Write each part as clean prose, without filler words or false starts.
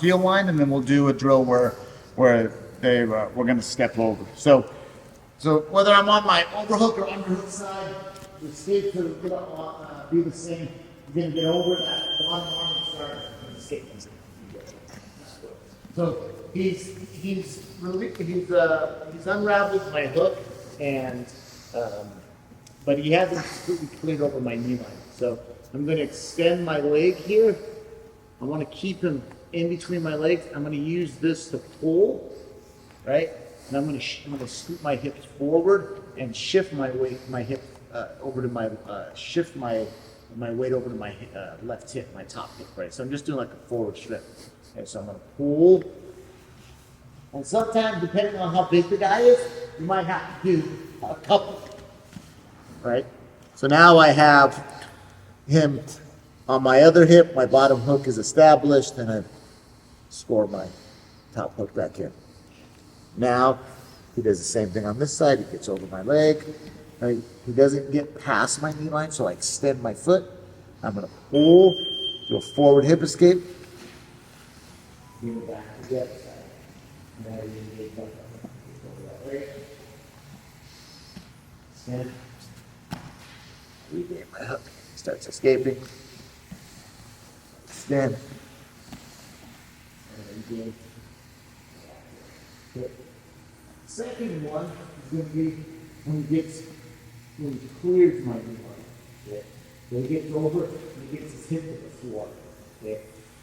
heel line, and then we'll do a drill where we're going to step over. So whether I'm on my overhook or underhook side, the escape to be the same. You're going to get over that bottom arm and start the escape. So he's unraveled my hook, and but he hasn't completely cleared over my knee line. So I'm going to extend my leg here. I want to keep him in between my legs. I'm going to use this to pull, right? And I'm going to scoot my hips forward and shift my weight, my hip over to my shift my weight over to my left hip, my top hip, right? So I'm just doing like a forward shift. Okay, so I'm going to pull. And sometimes, depending on how big the guy is, you might have to do a couple, right? So now I have him on my other hip, my bottom hook is established, and I score my top hook back here. Now, he does the same thing on this side. He gets over my leg. Right? He doesn't get past my knee line, so I extend my foot. I'm going to pull, do a forward hip escape. Bring it back to the other side. Now you engage back up. Over that way. Extend. Regain my hook. Starts escaping. Extend. And regain. Okay. Second one is going to be when he clears my knee line. Okay. So he gets over, and he gets his hip to the floor. Okay.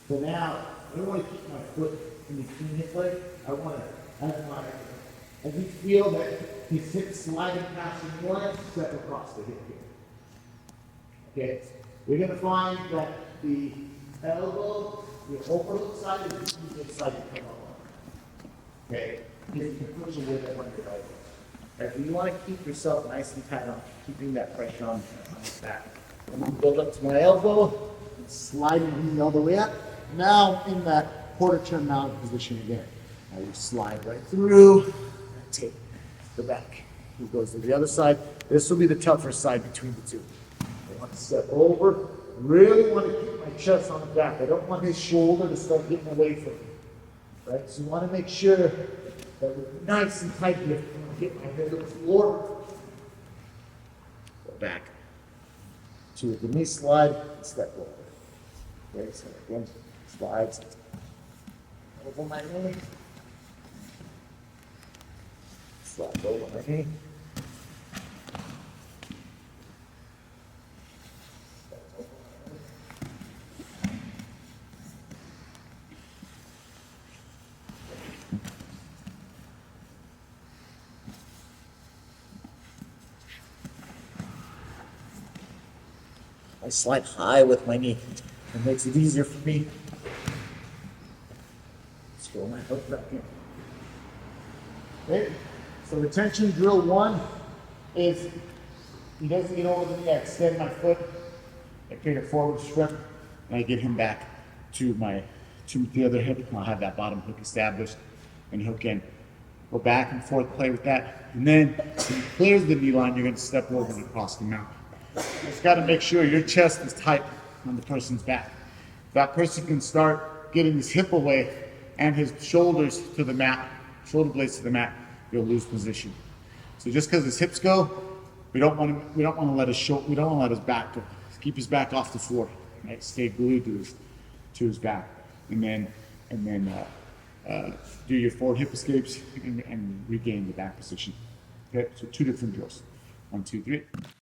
So now I don't want to keep my foot in between his legs. I want to, as you feel that his hip sliding past the knee line, step across the hip here. Okay. We're going to find that the elbow, the overhook side, is the easiest side to come up on. Okay. Because you can push away that one your elbow. If you want to keep yourself nice and tight on keeping that pressure on his back. I'm going to build up to my elbow and slide it all the way up. Now I'm in that quarter turn mount position again. Now you slide right through and take the back. He goes to the other side. This will be the tougher side between the two. I want to step over. Really want to keep my chest on the back. I don't want his shoulder to start getting away from me. Right? So you want to make sure that we're nice and tight here. I'm going to get my head to the floor. Go back to the knee slide and step over. Okay, so again, slides over my knee. Slide over my knee. I slide high with my knee. It makes it easier for me. Scroll my hook back in. Okay, so retention drill 1 is he doesn't get over the knee. I extend my foot. I create a forward strip, and I get him back to the other hip. I'll have that bottom hook established and hook in. Go back and forth, play with that, and then when he clears the knee line, you're going to step over and cross the mount. Just got to make sure your chest is tight on the person's back. If that person can start getting his hip away and his shoulders to the mat, shoulder blades to the mat, you'll lose position. So just because his hips go, we don't want to let his back go. Keep his back off the floor. Right? Stay glued to his back, and then do your forward hip escapes and regain the back position. Okay, so 2 different drills. 1, 2, 3.